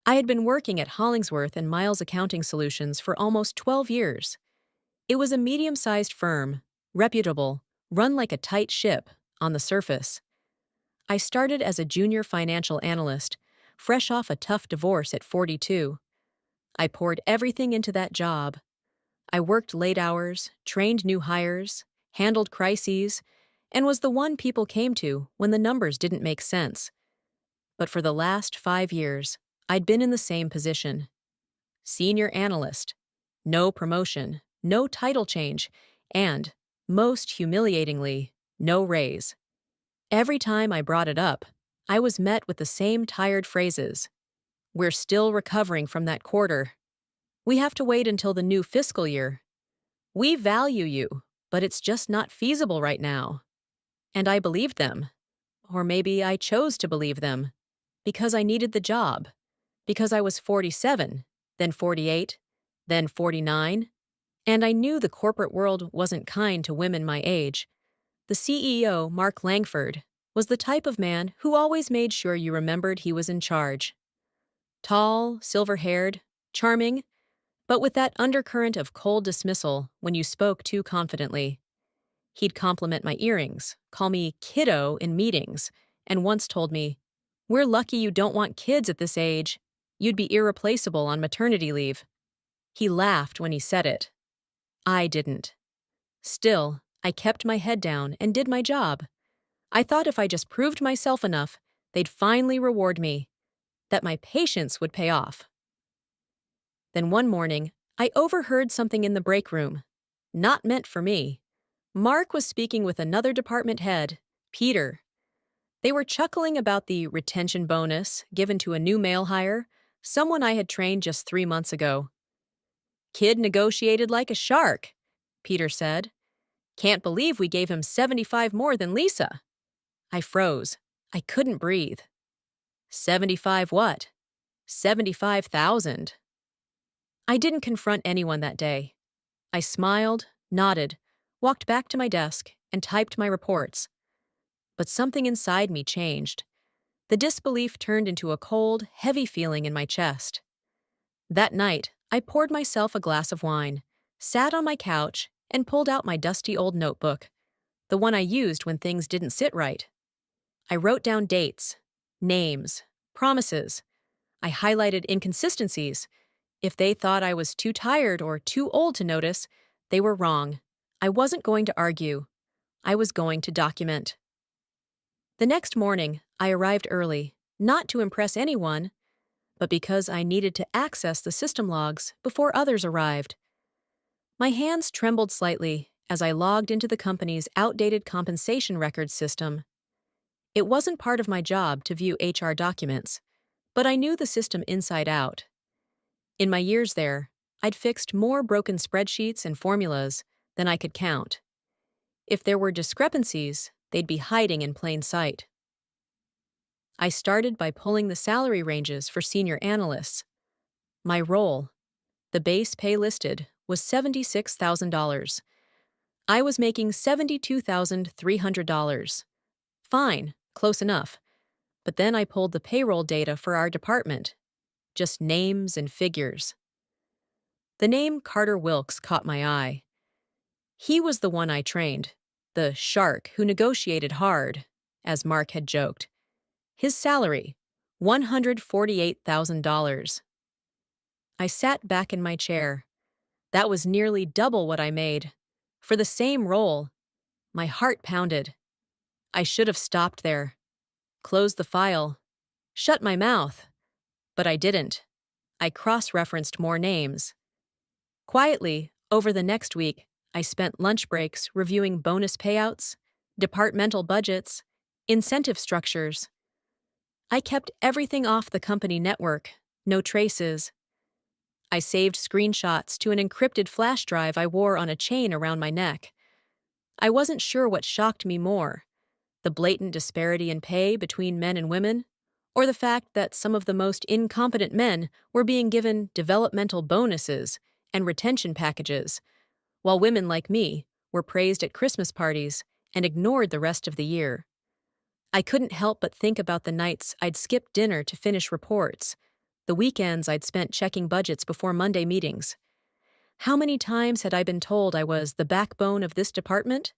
I had been working at Hollingsworth and Miles Accounting Solutions for almost 12 years. It was a medium-sized firm, reputable, run like a tight ship on the surface. I started as a junior financial analyst, fresh off a tough divorce at 42. I poured everything into that job. I worked late hours, trained new hires, handled crises, and was the one people came to when the numbers didn't make sense. But for the last 5 years, I'd been in the same position. Senior analyst. No promotion, no title change, and, most humiliatingly, no raise. Every time I brought it up, I was met with the same tired phrases. We're still recovering from that quarter. We have to wait until the new fiscal year. We value you, but it's just not feasible right now. And I believed them. Or maybe I chose to believe them. Because I needed the job. Because I was 47, then 48, then 49. And I knew the corporate world wasn't kind to women my age. The CEO, Mark Langford, was the type of man who always made sure you remembered he was in charge. Tall, silver-haired, charming, but with that undercurrent of cold dismissal when you spoke too confidently. He'd compliment my earrings, call me kiddo in meetings, and once told me, "We're lucky you don't want kids at this age. You'd be irreplaceable on maternity leave." He laughed when he said it. I didn't. Still, I kept my head down and did my job. I thought if I just proved myself enough, they'd finally reward me, that my patience would pay off. Then one morning, I overheard something in the break room. Not meant for me. Mark was speaking with another department head, Peter. They were chuckling about the retention bonus given to a new male hire, someone I had trained just 3 months ago. "Kid negotiated like a shark," Peter said. "Can't believe we gave him 75 more than Lisa." I froze. I couldn't breathe. 75 what? 75,000. I didn't confront anyone that day. I smiled, nodded, walked back to my desk, and typed my reports. But something inside me changed. The disbelief turned into a cold, heavy feeling in my chest. That night, I poured myself a glass of wine, sat on my couch, and pulled out my dusty old notebook, the one I used when things didn't sit right. I wrote down dates, names, promises. I highlighted inconsistencies. If they thought I was too tired or too old to notice, they were wrong. I wasn't going to argue. I was going to document. The next morning, I arrived early, not to impress anyone, but because I needed to access the system logs before others arrived. My hands trembled slightly as I logged into the company's outdated compensation records system. It wasn't part of my job to view HR documents, but I knew the system inside out. In my years there, I'd fixed more broken spreadsheets and formulas than I could count. If there were discrepancies, they'd be hiding in plain sight. I started by pulling the salary ranges for senior analysts. My role, the base pay listed, was $76,000. I was making $72,300. Fine, close enough. But then I pulled the payroll data for our department. Just names and figures. The name Carter Wilkes caught my eye. He was the one I trained, the shark who negotiated hard, as Mark had joked. His salary, $148,000. I sat back in my chair. That was nearly double what I made. For the same role. My heart pounded. I should have stopped there. Closed the file. Shut my mouth. But I didn't. I cross-referenced more names. Quietly, over the next week, I spent lunch breaks reviewing bonus payouts, departmental budgets, incentive structures. I kept everything off the company network, no traces. I saved screenshots to an encrypted flash drive I wore on a chain around my neck. I wasn't sure what shocked me more, the blatant disparity in pay between men and women, or the fact that some of the most incompetent men were being given developmental bonuses and retention packages, while women like me were praised at Christmas parties and ignored the rest of the year. I couldn't help but think about the nights I'd skip dinner to finish reports, The weekends I'd spent checking budgets before Monday meetings. How many times had I been told I was the backbone of this department?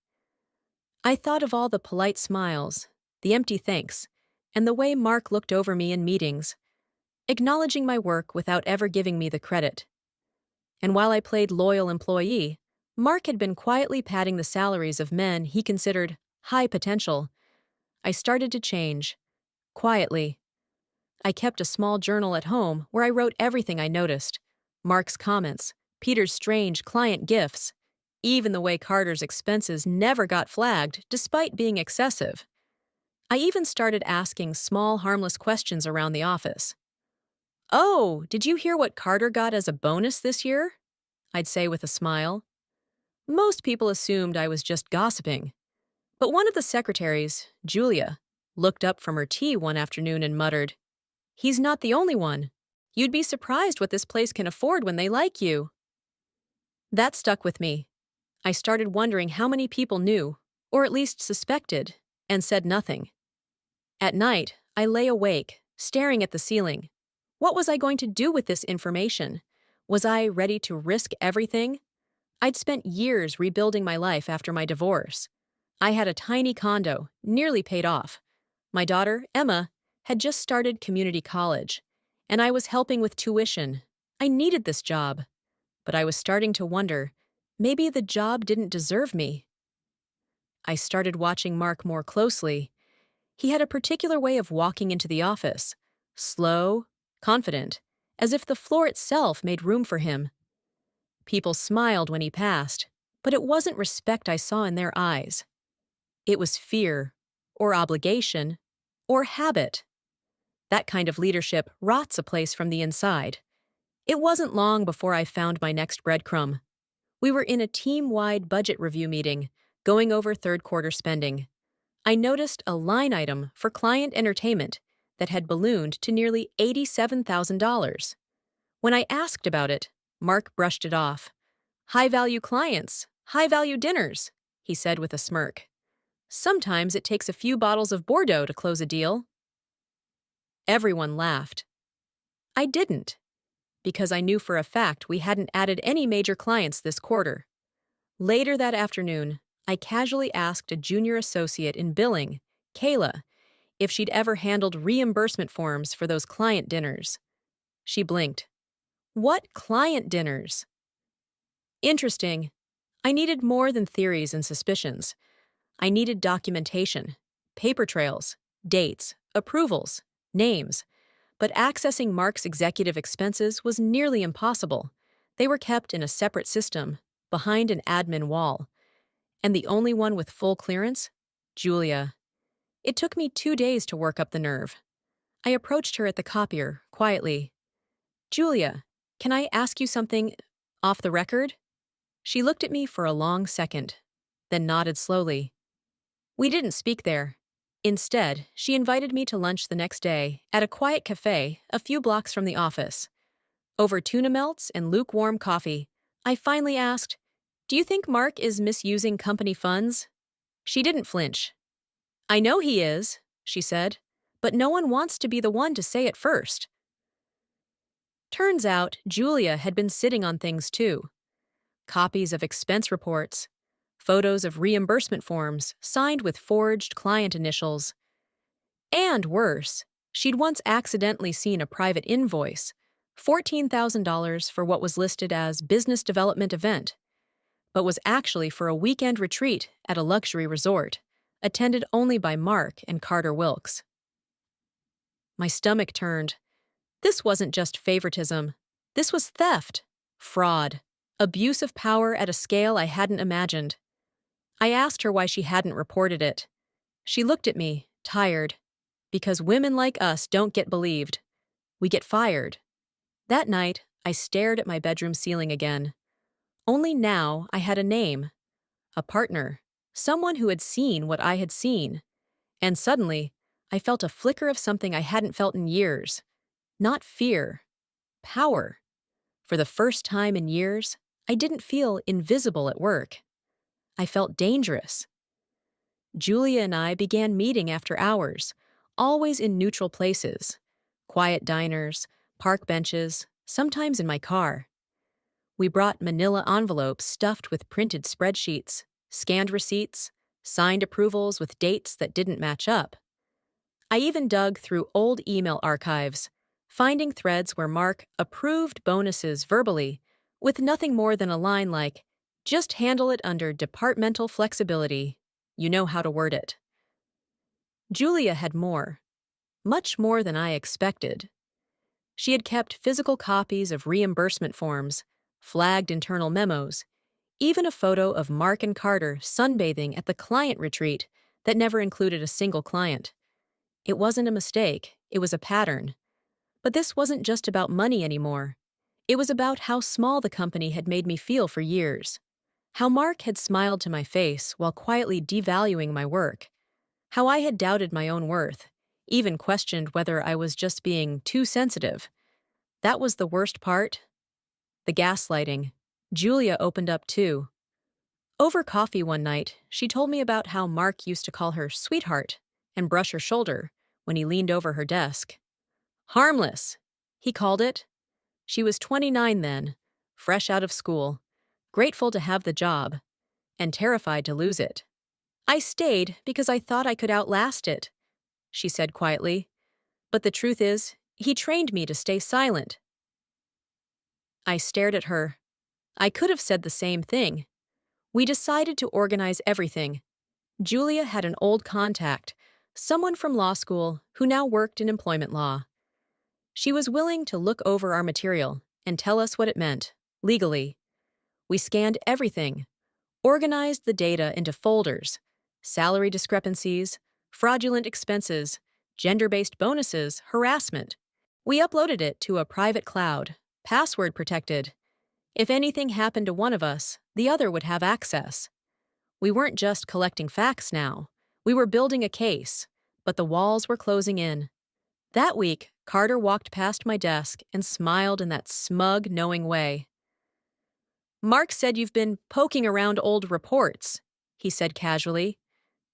I thought of all the polite smiles, the empty thanks, and the way Mark looked over me in meetings, acknowledging my work without ever giving me the credit. And while I played loyal employee, Mark had been quietly padding the salaries of men he considered high potential. I started to change. Quietly. I kept a small journal at home where I wrote everything I noticed. Mark's comments, Peter's strange client gifts, even the way Carter's expenses never got flagged despite being excessive. I even started asking small, harmless questions around the office. "Oh, did you hear what Carter got as a bonus this year?" I'd say with a smile. Most people assumed I was just gossiping. But one of the secretaries, Julia, looked up from her tea one afternoon and muttered, "He's not the only one. You'd be surprised what this place can afford when they like you." That stuck with me. I started wondering how many people knew, or at least suspected, and said nothing. At night, I lay awake, staring at the ceiling. What was I going to do with this information? Was I ready to risk everything? I'd spent years rebuilding my life after my divorce. I had a tiny condo, nearly paid off. My daughter, Emma, had just started community college, and I was helping with tuition. I needed this job, but I was starting to wonder, maybe the job didn't deserve me. I started watching Mark more closely. He had a particular way of walking into the office, slow, confident, as if the floor itself made room for him. People smiled when he passed, but it wasn't respect I saw in their eyes. It was fear, or obligation, or habit. That kind of leadership rots a place from the inside. It wasn't long before I found my next breadcrumb. We were in a team-wide budget review meeting, going over third-quarter spending. I noticed a line item for client entertainment that had ballooned to nearly $87,000. When I asked about it, Mark brushed it off. "High-value clients, high-value dinners," he said with a smirk. "Sometimes it takes a few bottles of Bordeaux to close a deal." Everyone laughed. I didn't, because I knew for a fact we hadn't added any major clients this quarter. Later that afternoon, I casually asked a junior associate in billing, Kayla, if she'd ever handled reimbursement forms for those client dinners. She blinked. "What client dinners?" Interesting. I needed more than theories and suspicions. I needed documentation, paper trails, dates, approvals, names. But accessing Mark's executive expenses was nearly impossible. They were kept in a separate system, behind an admin wall. And the only one with full clearance? Julia. It took me 2 days to work up the nerve. I approached her at the copier, quietly. "Julia, can I ask you something off the record?" She looked at me for a long second, then nodded slowly. We didn't speak there. Instead, she invited me to lunch the next day at a quiet cafe a few blocks from the office. Over tuna melts and lukewarm coffee, I finally asked, "Do you think Mark is misusing company funds?" She didn't flinch. "I know he is," she said, "but no one wants to be the one to say it first." Turns out, Julia had been sitting on things too. Copies of expense reports, photos of reimbursement forms signed with forged client initials. And worse, she'd once accidentally seen a private invoice, $14,000 for what was listed as business development event, but was actually for a weekend retreat at a luxury resort, attended only by Mark and Carter Wilkes. My stomach turned. This wasn't just favoritism. This was theft, fraud, abuse of power at a scale I hadn't imagined. I asked her why she hadn't reported it. She looked at me, tired. Because women like us don't get believed. We get fired. That night, I stared at my bedroom ceiling again. Only now I had a name. A partner. Someone who had seen what I had seen. And suddenly, I felt a flicker of something I hadn't felt in years. Not fear. Power. For the first time in years, I didn't feel invisible at work. I felt dangerous. Julia and I began meeting after hours, always in neutral places. Quiet diners, park benches, sometimes in my car. We brought manila envelopes stuffed with printed spreadsheets, scanned receipts, signed approvals with dates that didn't match up. I even dug through old email archives, finding threads where Mark approved bonuses verbally, with nothing more than a line like, "Just handle it under departmental flexibility. You know how to word it." Julia had more, much more than I expected. She had kept physical copies of reimbursement forms, flagged internal memos, even a photo of Mark and Carter sunbathing at the client retreat that never included a single client. It wasn't a mistake, it was a pattern. But this wasn't just about money anymore. It was about how small the company had made me feel for years. How Mark had smiled to my face while quietly devaluing my work. How I had doubted my own worth, even questioned whether I was just being too sensitive. That was the worst part. The gaslighting. Julia opened up too. Over coffee one night, she told me about how Mark used to call her sweetheart and brush her shoulder when he leaned over her desk. Harmless, he called it. She was 29 then, fresh out of school, grateful to have the job, and terrified to lose it. I stayed because I thought I could outlast it, she said quietly. But the truth is, he trained me to stay silent. I stared at her. I could have said the same thing. We decided to organize everything. Julia had an old contact, someone from law school who now worked in employment law. She was willing to look over our material and tell us what it meant, legally. We scanned everything, organized the data into folders, salary discrepancies, fraudulent expenses, gender-based bonuses, harassment. We uploaded it to a private cloud, password protected. If anything happened to one of us, the other would have access. We weren't just collecting facts now. We were building a case, but the walls were closing in. That week, Carter walked past my desk and smiled in that smug, knowing way. "Mark said you've been poking around old reports," he said casually.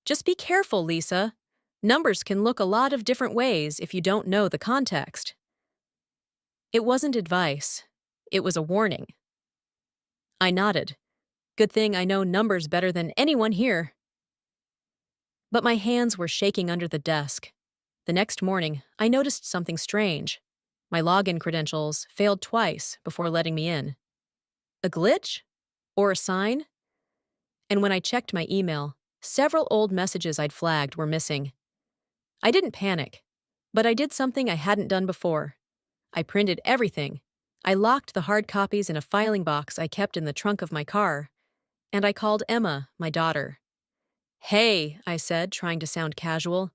"Just be careful, Lisa. Numbers can look a lot of different ways if you don't know the context." It wasn't advice. It was a warning. I nodded. Good thing I know numbers better than anyone here. But my hands were shaking under the desk. The next morning, I noticed something strange. My login credentials failed twice before letting me in. A glitch? Or a sign? And when I checked my email, several old messages I'd flagged were missing. I didn't panic, but I did something I hadn't done before. I printed everything. I locked the hard copies in a filing box I kept in the trunk of my car, and I called Emma, my daughter. "Hey," I said, trying to sound casual.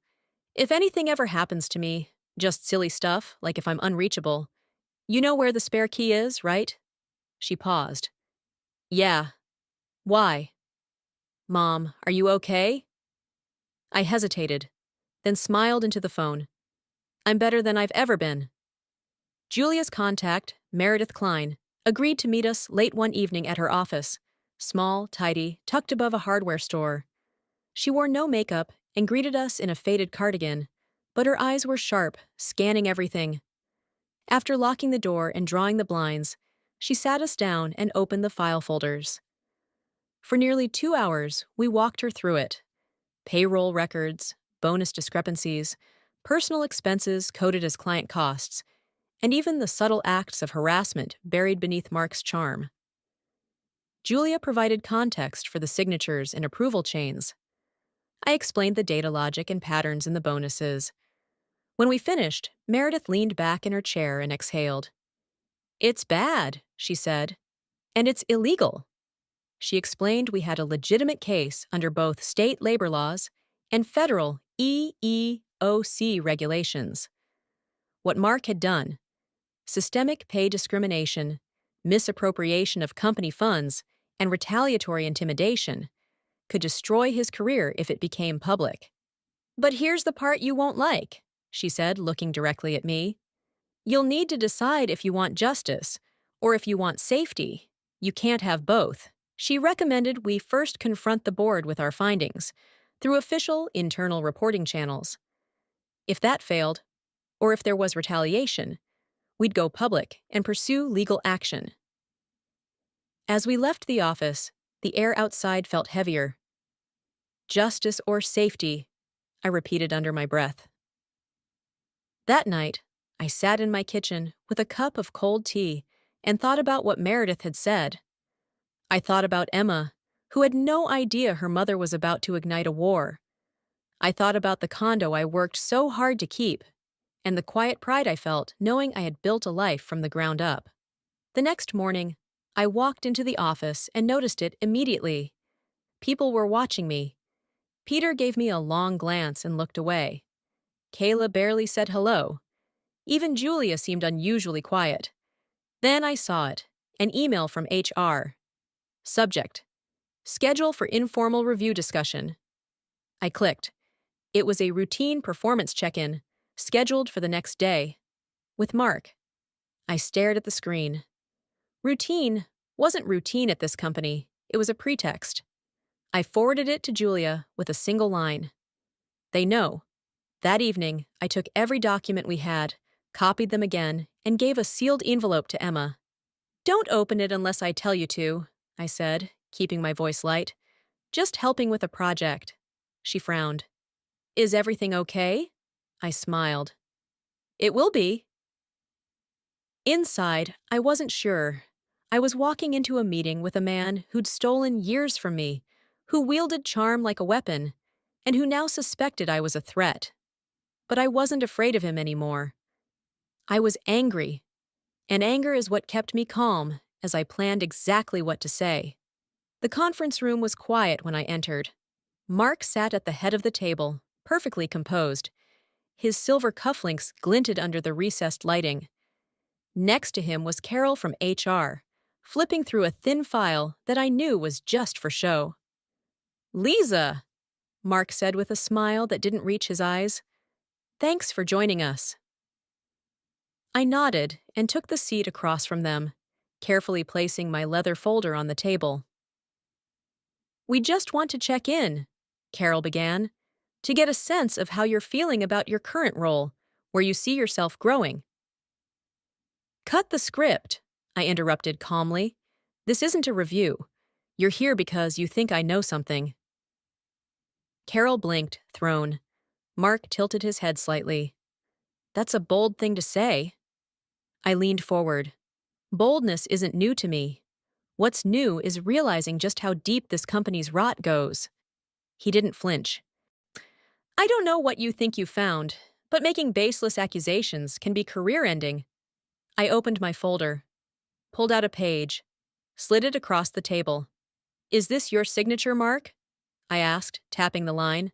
"If anything ever happens to me, just silly stuff, like if I'm unreachable, you know where the spare key is, right?" She paused. "Yeah. Why?" "Mom, are you okay?" I hesitated, then smiled into the phone. "I'm better than I've ever been." Julia's contact, Meredith Klein, agreed to meet us late one evening at her office, small, tidy, tucked above a hardware store. She wore no makeup and greeted us in a faded cardigan, but her eyes were sharp, scanning everything. After locking the door and drawing the blinds, she sat us down and opened the file folders. For nearly 2 hours, we walked her through it. Payroll records, bonus discrepancies, personal expenses coded as client costs, and even the subtle acts of harassment buried beneath Mark's charm. Julia provided context for the signatures and approval chains. I explained the data logic and patterns in the bonuses. When we finished, Meredith leaned back in her chair and exhaled. "It's bad," she said, "and it's illegal." She explained we had a legitimate case under both state labor laws and federal EEOC regulations. What Mark had done, systemic pay discrimination, misappropriation of company funds, and retaliatory intimidation, could destroy his career if it became public. "But here's the part you won't like," she said, looking directly at me. "You'll need to decide if you want justice or if you want safety. You can't have both." She recommended we first confront the board with our findings through official internal reporting channels. If that failed, or if there was retaliation, We'd go public and pursue legal action. As we left the office, the air outside felt heavier. Justice or safety, I repeated under my breath. That night, I sat in my kitchen with a cup of cold tea and thought about what Meredith had said. I thought about Emma, who had no idea her mother was about to ignite a war. I thought about the condo I worked so hard to keep, and the quiet pride I felt knowing I had built a life from the ground up. The next morning, I walked into the office and noticed it immediately. People were watching me. Peter gave me a long glance and looked away. Kayla barely said hello. Even Julia seemed unusually quiet. Then I saw it, an email from HR. Subject: Schedule for informal review discussion. I clicked. It was a routine performance check-in, scheduled for the next day. With Mark. I stared at the screen. Routine wasn't routine at this company. It was a pretext. I forwarded it to Julia with a single line. They know. That evening, I took every document we had, copied them again, and gave a sealed envelope to Emma. Don't open it unless I tell you to, I said, keeping my voice light. Just helping with a project. She frowned. Is everything okay? I smiled. It will be. Inside, I wasn't sure. I was walking into a meeting with a man who'd stolen years from me, who wielded charm like a weapon, and who now suspected I was a threat. But I wasn't afraid of him anymore. I was angry, and anger is what kept me calm as I planned exactly what to say. The conference room was quiet when I entered. Mark sat at the head of the table, perfectly composed. His silver cufflinks glinted under the recessed lighting. Next to him was Carol from HR, flipping through a thin file that I knew was just for show. Lisa, Mark said with a smile that didn't reach his eyes. Thanks for joining us. I nodded and took the seat across from them, carefully placing my leather folder on the table. We just want to check in, Carol began, to get a sense of how you're feeling about your current role, where you see yourself growing. Cut the script, I interrupted calmly. This isn't a review. You're here because you think I know something. Carol blinked, thrown. Mark tilted his head slightly. That's a bold thing to say. I leaned forward. Boldness isn't new to me. What's new is realizing just how deep this company's rot goes. He didn't flinch. I don't know what you think you found, but making baseless accusations can be career-ending. I opened my folder, pulled out a page, slid it across the table. Is this your signature, Mark? I asked, tapping the line.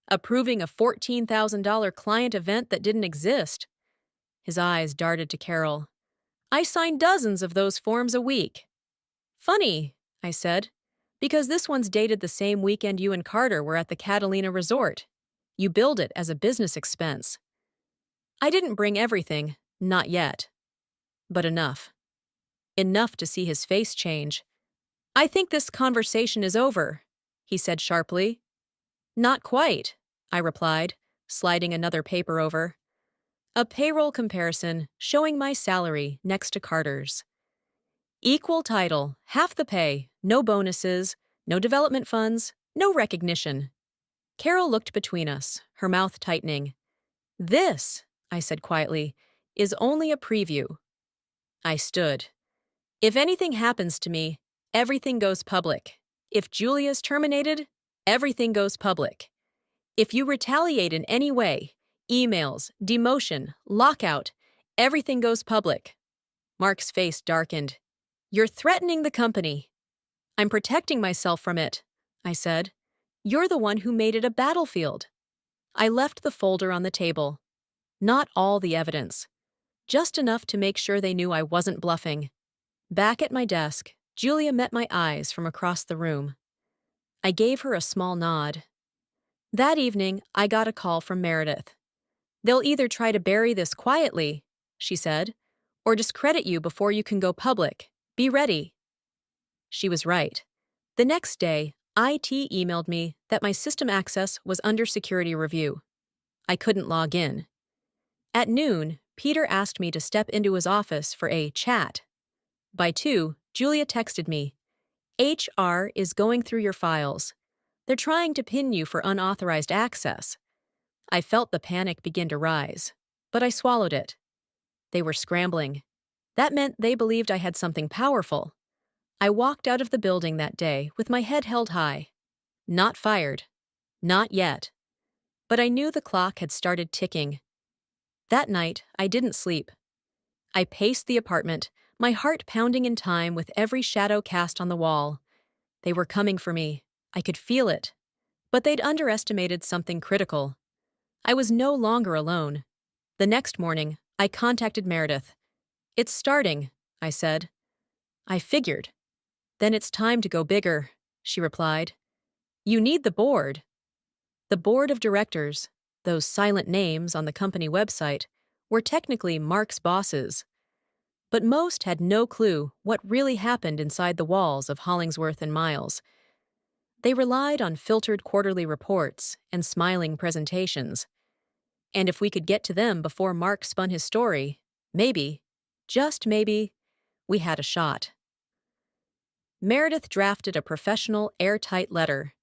Approving a $14,000 client event that didn't exist. His eyes darted to Carol. I sign dozens of those forms a week. Funny, I said, because this one's dated the same weekend you and Carter were at the Catalina Resort. You billed it as a business expense. I didn't bring everything, not yet. But enough. Enough to see his face change. I think this conversation is over, he said sharply. Not quite, I replied, sliding another paper over. A payroll comparison showing my salary next to Carter's. Equal title, half the pay, no bonuses, no development funds, no recognition. Carol looked between us, her mouth tightening. This, I said quietly, is only a preview. I stood. If anything happens to me, everything goes public. If Julia's terminated, everything goes public. If you retaliate in any way, emails, demotion, lockout, everything goes public. Mark's face darkened. You're threatening the company. I'm protecting myself from it, I said. You're the one who made it a battlefield. I left the folder on the table. Not all the evidence. Just enough to make sure they knew I wasn't bluffing. Back at my desk, Julia met my eyes from across the room. I gave her a small nod. That evening, I got a call from Meredith. They'll either try to bury this quietly, she said, or discredit you before you can go public. Be ready. She was right. The next day, IT emailed me that my system access was under security review. I couldn't log in. At noon, Peter asked me to step into his office for a chat. By 2, Julia texted me, HR is going through your files. They're trying to pin you for unauthorized access. I felt the panic begin to rise, but I swallowed it. They were scrambling. That meant they believed I had something powerful. I walked out of the building that day with my head held high. Not fired. Not yet. But I knew the clock had started ticking. That night, I didn't sleep. I paced the apartment, my heart pounding in time with every shadow cast on the wall. They were coming for me. I could feel it. But they'd underestimated something critical. I was no longer alone. The next morning, I contacted Meredith. It's starting, I said. I figured. Then it's time to go bigger, she replied. You need the board. The board of directors, those silent names on the company website, were technically Mark's bosses. But most had no clue what really happened inside the walls of Hollingsworth and Miles. They relied on filtered quarterly reports and smiling presentations. And if we could get to them before Mark spun his story, maybe, just maybe, we had a shot. Meredith drafted a professional, airtight letter.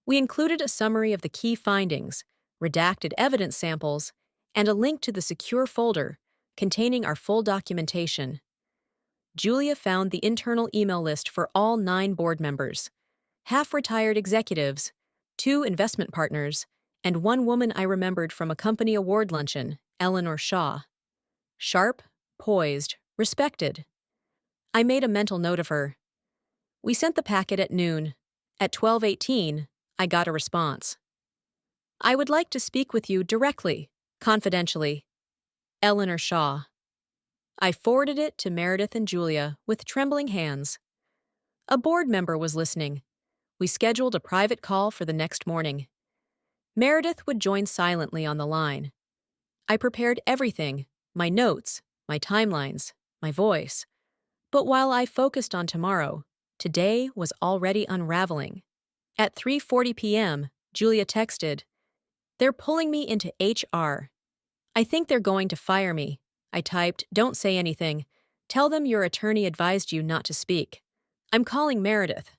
We included a summary of the key findings, redacted evidence samples, and a link to the secure folder containing our full documentation. Julia found the internal email list for all 9 board members, half-retired executives, 2 investment partners, and 1 woman I remembered from a company award luncheon, Eleanor Shaw. Sharp, poised, respected. I made a mental note of her. We sent the packet at noon. At 12:18, I got a response. I would like to speak with you directly, confidentially. Eleanor Shaw. I forwarded it to Meredith and Julia with trembling hands. A board member was listening. We scheduled a private call for the next morning. Meredith would join silently on the line. I prepared everything, my notes, my timelines, my voice. But while I focused on tomorrow, today was already unraveling. At 3:40 p.m., Julia texted, They're pulling me into HR. I think they're going to fire me. I typed, Don't say anything. Tell them your attorney advised you not to speak. I'm calling Meredith.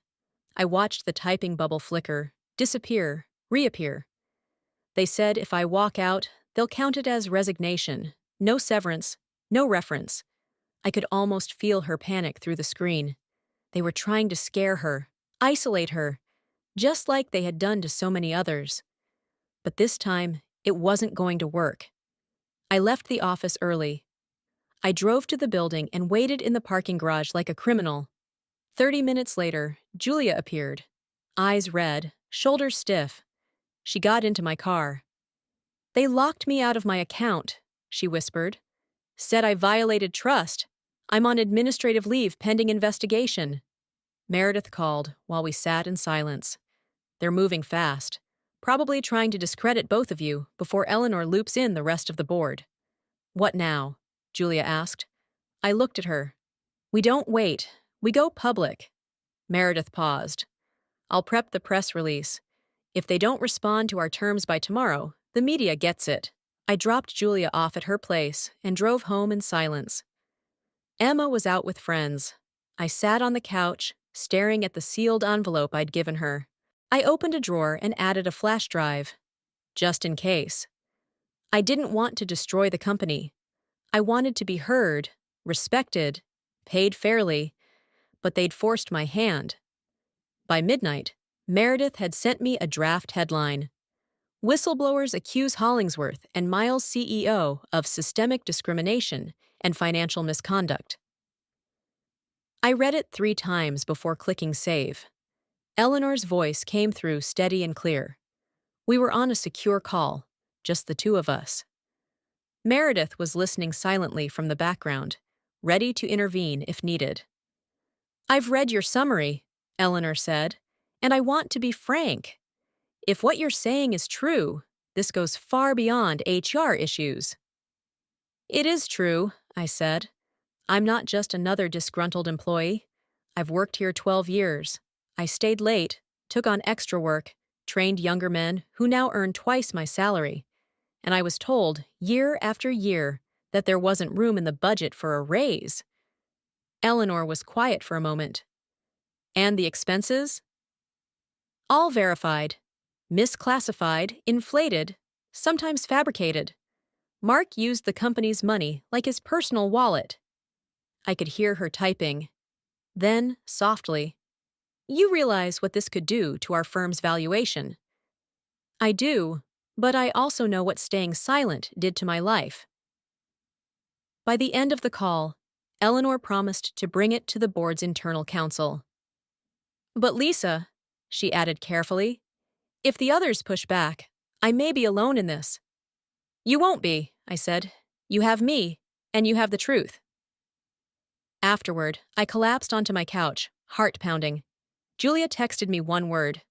I watched the typing bubble flicker, disappear, reappear. They said if I walk out, they'll count it as resignation. No severance, no reference. I could almost feel her panic through the screen. They were trying to scare her, isolate her, just like they had done to so many others. But this time, it wasn't going to work. I left the office early. I drove to the building and waited in the parking garage like a criminal. 30 minutes later, Julia appeared. Eyes red, shoulders stiff. She got into my car. They locked me out of my account, she whispered. Said I violated trust. I'm on administrative leave pending investigation. Meredith called while we sat in silence. They're moving fast, probably trying to discredit both of you before Eleanor loops in the rest of the board. What now? Julia asked. I looked at her. We don't wait. We go public. Meredith paused. I'll prep the press release. If they don't respond to our terms by tomorrow, the media gets it. I dropped Julia off at her place and drove home in silence. Emma was out with friends. I sat on the couch, staring at the sealed envelope I'd given her. I opened a drawer and added a flash drive. Just in case. I didn't want to destroy the company. I wanted to be heard, respected, paid fairly, but they'd forced my hand. By midnight, Meredith had sent me a draft headline. Whistleblowers accuse Hollingsworth and Miles' CEO of systemic discrimination and financial misconduct. I read it 3 times before clicking save. Eleanor's voice came through steady and clear. We were on a secure call, just the 2 of us. Meredith was listening silently from the background, ready to intervene if needed. I've read your summary, Eleanor said, and I want to be frank. If what you're saying is true, this goes far beyond HR issues. It is true, I said. I'm not just another disgruntled employee. I've worked here 12 years. I stayed late, took on extra work, trained younger men who now earn twice my salary. And I was told, year after year, that there wasn't room in the budget for a raise. Eleanor was quiet for a moment. And the expenses? All verified, misclassified, inflated, sometimes fabricated. Mark used the company's money like his personal wallet. I could hear her typing. Then, softly, "You realize what this could do to our firm's valuation." "I do, but I also know what staying silent did to my life." By the end of the call, Eleanor promised to bring it to the board's internal counsel. "But Lisa," she added carefully, "if the others push back, I may be alone in this." "You won't be," I said. "You have me, and you have the truth." Afterward, I collapsed onto my couch, heart pounding. Julia texted me one word.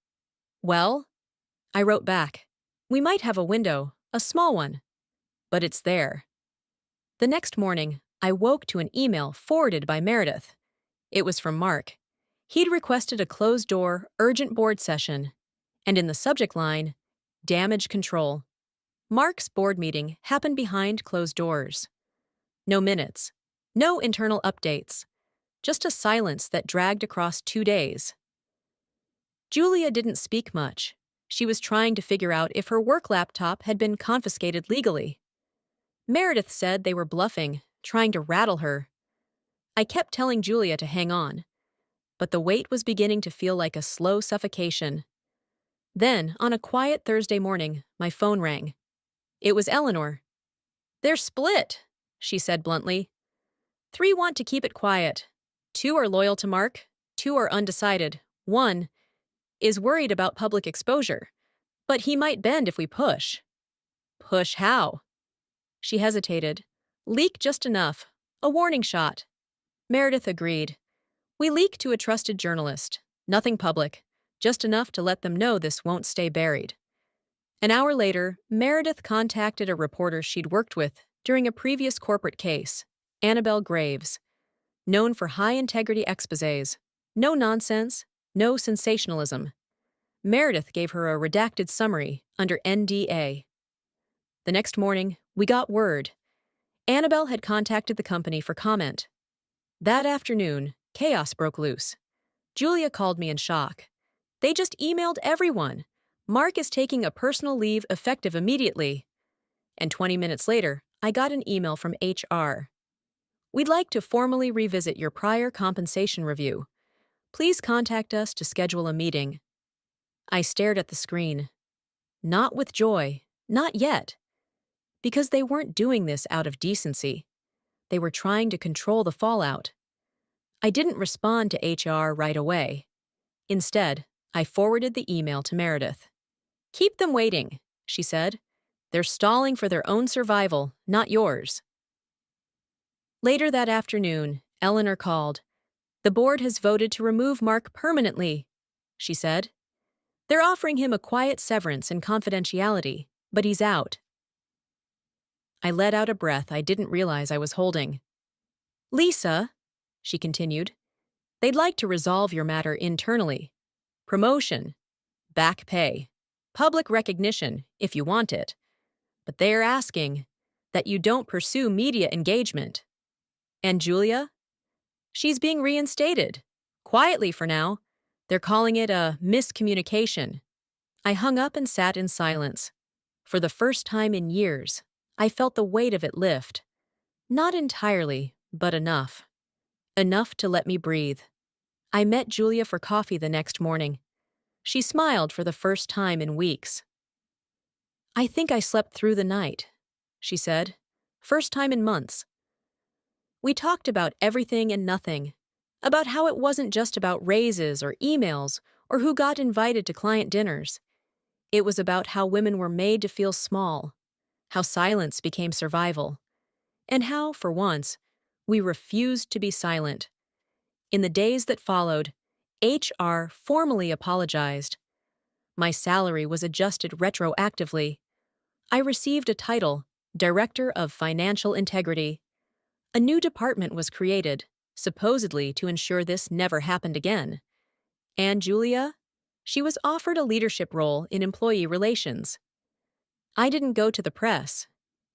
"Well?" I wrote back. "We might have a window, a small one. But it's there." The next morning, I woke to an email forwarded by Meredith. It was from Mark. He'd requested a closed-door, urgent board session. And in the subject line, damage control. Mark's board meeting happened behind closed doors. No minutes. No internal updates. Just a silence that dragged across 2 days. Julia didn't speak much. She was trying to figure out if her work laptop had been confiscated legally. Meredith said they were bluffing, trying to rattle her. I kept telling Julia to hang on, but the wait was beginning to feel like a slow suffocation. Then, on a quiet Thursday morning, my phone rang. It was Eleanor. "They're split," she said bluntly. 3 want to keep it quiet. 2 are loyal to Mark. 2 are undecided. 1 is worried about public exposure. But he might bend if we push. "Push how?" She hesitated. "Leak just enough. A warning shot." Meredith agreed. "We leak to a trusted journalist. Nothing public. Just enough to let them know this won't stay buried." An hour later, Meredith contacted a reporter she'd worked with during a previous corporate case, Annabelle Graves, known for high-integrity exposés. No nonsense, no sensationalism. Meredith gave her a redacted summary under NDA. The next morning, we got word. Annabelle had contacted the company for comment. That afternoon, chaos broke loose. Julia called me in shock. "They just emailed everyone. Mark is taking a personal leave effective immediately." And 20 minutes later, I got an email from HR. "We'd like to formally revisit your prior compensation review. Please contact us to schedule a meeting." I stared at the screen. Not with joy, not yet. Because they weren't doing this out of decency. They were trying to control the fallout. I didn't respond to HR right away. Instead, I forwarded the email to Meredith. "Keep them waiting," she said. "They're stalling for their own survival, not yours." Later that afternoon, Eleanor called. "The board has voted to remove Mark permanently," she said. "They're offering him a quiet severance and confidentiality, but he's out." I let out a breath I didn't realize I was holding. "Lisa," she continued, "they'd like to resolve your matter internally. Promotion, back pay, public recognition, if you want it. But they're asking that you don't pursue media engagement." And Julia? She's being reinstated. Quietly for now. They're calling it a miscommunication. I hung up and sat in silence. For the first time in years, I felt the weight of it lift. Not entirely, but enough. Enough to let me breathe. I met Julia for coffee the next morning. She smiled for the first time in weeks. "I think I slept through the night," she said. "First time in months." We talked about everything and nothing. About how it wasn't just about raises or emails or who got invited to client dinners. It was about how women were made to feel small, how silence became survival, and how, for once, we refused to be silent. In the days that followed, HR formally apologized. My salary was adjusted retroactively. I received a title, Director of Financial Integrity. A new department was created, supposedly to ensure this never happened again. And Julia? She was offered a leadership role in employee relations. I didn't go to the press,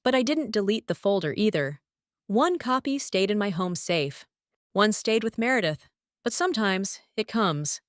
But I didn't delete the folder either. One copy stayed in my home safe. One stayed with Meredith. But sometimes it comes.